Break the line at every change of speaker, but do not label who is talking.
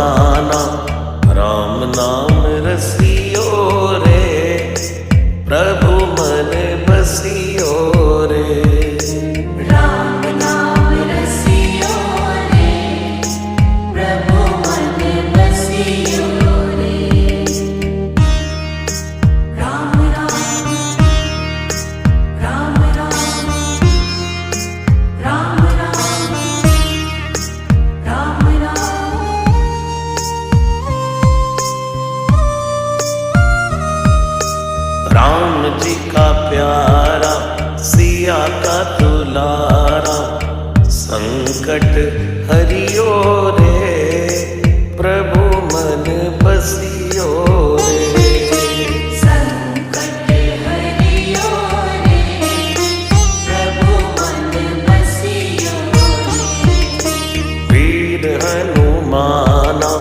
दीवाना, राम नाम रसियो रे, प्रभु मन बसियो रे।
राम नाम रसियो रे, प्रभु मन बसियो रे। राम राम राम राम राम राम राम राम।
राम जी का प्यारा, सिया का दुलारा, संकट